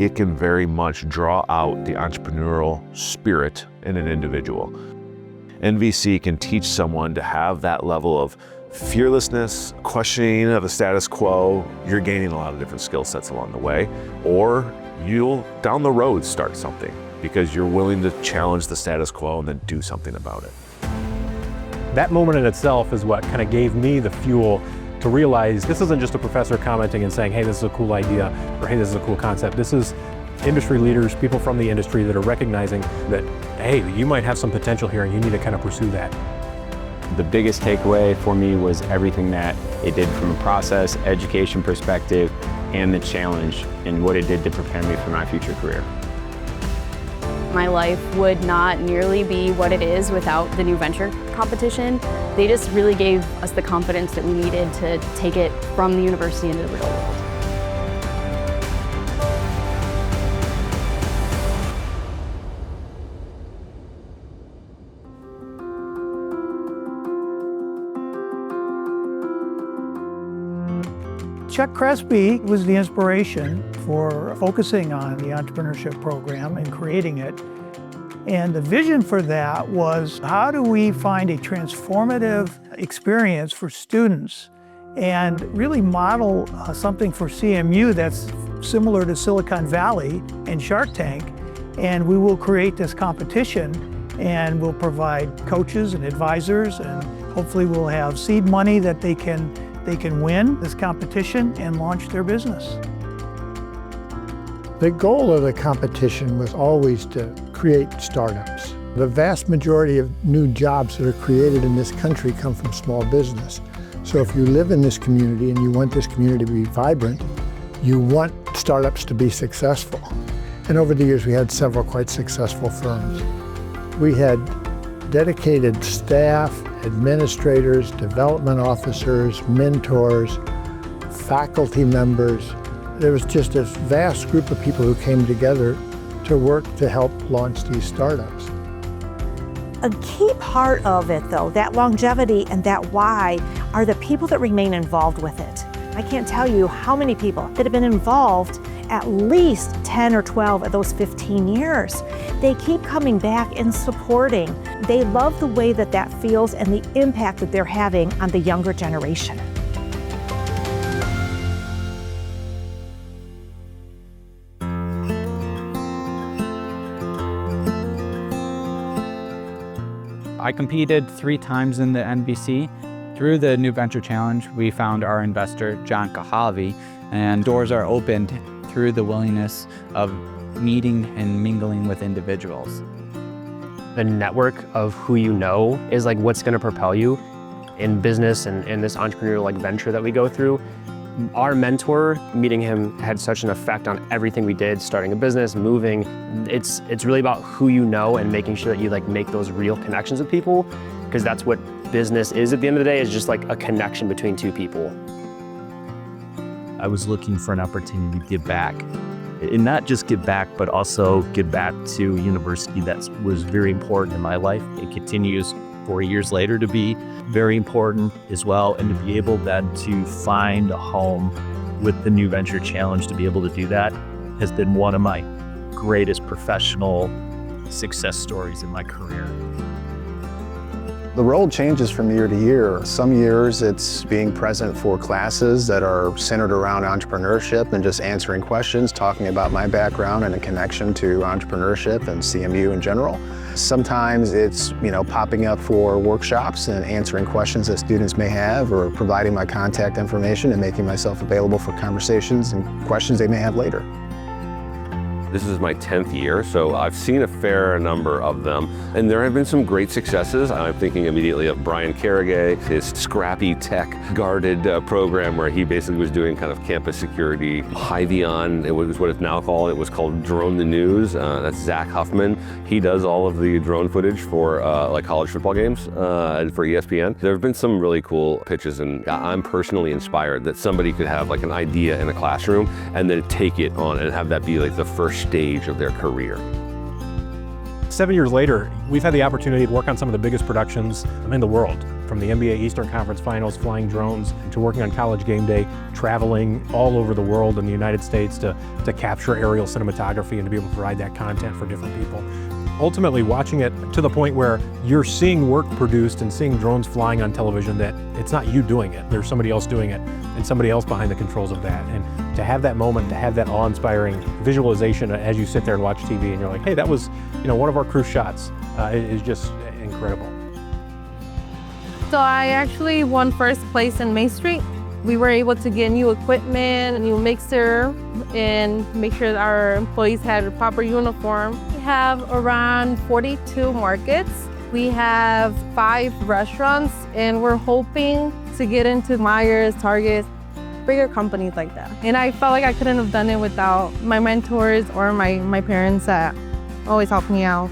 it can very much draw out the entrepreneurial spirit in an individual. NVC can teach someone to have that level of fearlessness, questioning of the status quo. You're gaining a lot of different skill sets along the way, or you'll down the road start something because you're willing to challenge the status quo and then do something about it. That moment in itself is what kind of gave me the fuel to realize this isn't just a professor commenting and saying, hey, this is a cool idea, or hey, this is a cool concept. This is industry leaders, people from the industry that are recognizing that, hey, you might have some potential here and you need to kind of pursue that. The biggest takeaway for me was everything that it did from a process, education perspective, and the challenge, and what it did to prepare me for my future career. My life would not nearly be what it is without the New Venture competition. They just really gave us the confidence that we needed to take it from the university into the real world. Chuck Crespi was the inspiration for focusing on the entrepreneurship program and creating it. And the vision for that was, how do we find a transformative experience for students and really model something for CMU that's similar to Silicon Valley and Shark Tank. And we will create this competition and we'll provide coaches and advisors, and hopefully we'll have seed money that they can win this competition and launch their business. The goal of the competition was always to create startups. The vast majority of new jobs that are created in this country come from small business. So if you live in this community and you want this community to be vibrant, you want startups to be successful. And over the years we had several quite successful firms. We had dedicated staff, administrators, development officers, mentors, faculty members. There was just a vast group of people who came together to work to help launch these startups. A key part of it, though, that longevity and that why, are the people that remain involved with it. I can't tell you how many people that have been involved at least 10 or 12 of those 15 years. They keep coming back and supporting. They love the way that that feels and the impact that they're having on the younger generation. I competed 3 times in the NVC. Through the New Venture Challenge, we found our investor, John Kahavi, and doors are opened through the willingness of meeting and mingling with individuals. The network of who you know is like what's going to propel you in business and in this entrepreneurial venture that we go through. Our mentor, meeting him, had such an effect on everything we did, starting a business, moving. It's really about who you know and making sure that you make those real connections with people, because that's what business is at the end of the day, is just like a connection between two people. I was looking for an opportunity to give back, and not just give back, but also give back to a university that was very important in my life. It continues 4 years later to be very important as well, and to be able then to find a home with the New Venture Challenge, to be able to do that has been one of my greatest professional success stories in my career. The role changes from year to year. Some years it's being present for classes that are centered around entrepreneurship and just answering questions, talking about my background and a connection to entrepreneurship and CMU in general. Sometimes it's, popping up for workshops and answering questions that students may have, or providing my contact information and making myself available for conversations and questions they may have later. This is my 10th year, so I've seen a fair number of them, and there have been some great successes. I'm thinking immediately of Brian Carragay, his scrappy tech guarded program where he basically was doing kind of campus security. Hyvion, it was what it's now called. It was called Drone the News. That's Zach Huffman. He does all of the drone footage for college football games and for ESPN. There have been some really cool pitches, and I'm personally inspired that somebody could have an idea in a classroom and then take it on and have that be the first stage of their career. 7 years later, we've had the opportunity to work on some of the biggest productions in the world. from the NBA Eastern Conference Finals, flying drones, to working on College Game Day, traveling all over the world in the United States to capture aerial cinematography and to be able to provide that content for different people. Ultimately watching it to the point where you're seeing work produced and seeing drones flying on television that it's not you doing it, there's somebody else doing it and somebody else behind the controls of that. And to have that moment, to have that awe-inspiring visualization as you sit there and watch TV and you're like, hey, that was one of our crew shots, is just incredible. So I actually won first place in Main Street. We were able to get new equipment, a new mixer, and make sure that our employees had a proper uniform. We have around 42 markets. We have 5 restaurants, and we're hoping to get into Myers, Target, bigger companies like that. And I felt like I couldn't have done it without my mentors or my parents that always helped me out.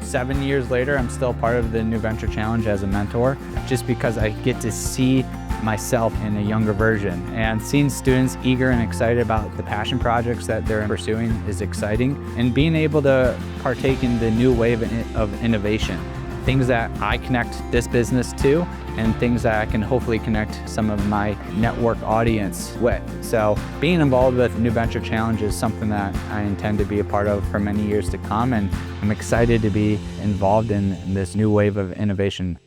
7 years later, I'm still part of the New Venture Challenge as a mentor, just because I get to see myself in a younger version. And seeing students eager and excited about the passion projects that they're pursuing is exciting. And being able to partake in the new wave of innovation, things that I connect this business to, and things that I can hopefully connect some of my network audience with. So being involved with New Venture Challenge is something that I intend to be a part of for many years to come, and I'm excited to be involved in this new wave of innovation.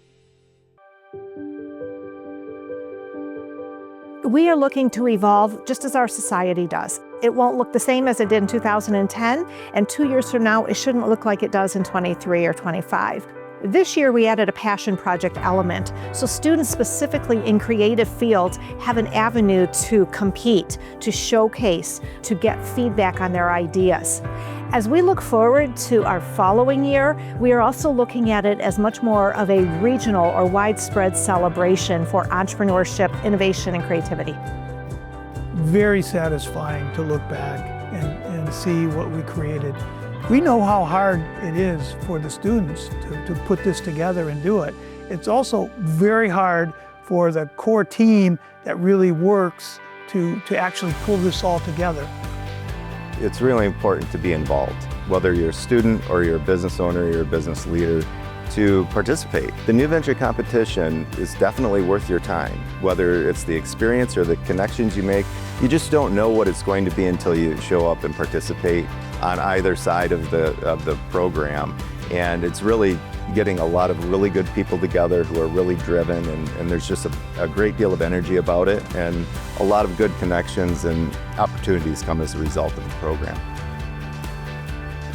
We are looking to evolve just as our society does. It won't look the same as it did in 2010, and 2 years from now, it shouldn't look like it does in 23 or 25. This year, we added a passion project element, so students specifically in creative fields have an avenue to compete, to showcase, to get feedback on their ideas. As we look forward to our following year, we are also looking at it as much more of a regional or widespread celebration for entrepreneurship, innovation, and creativity. Very satisfying to look back and see what we created. We know how hard it is for the students to put this together and do it. It's also very hard for the core team that really works to actually pull this all together. It's really important to be involved, whether you're a student or you're a business owner, you're a business leader, to participate. The New Venture competition is definitely worth your time, whether it's the experience or the connections you make. You just don't know what it's going to be until you show up and participate on either side of the program. And it's really getting a lot of really good people together who are really driven, and there's just a great deal of energy about it, and a lot of good connections and opportunities come as a result of the program.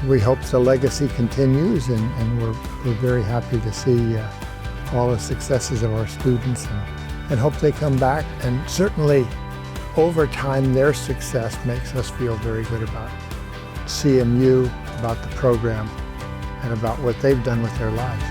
We hope the legacy continues, and we're very happy to see all the successes of our students, and hope they come back. And certainly, over time, their success makes us feel very good about CMU, about the program, and about what they've done with their lives.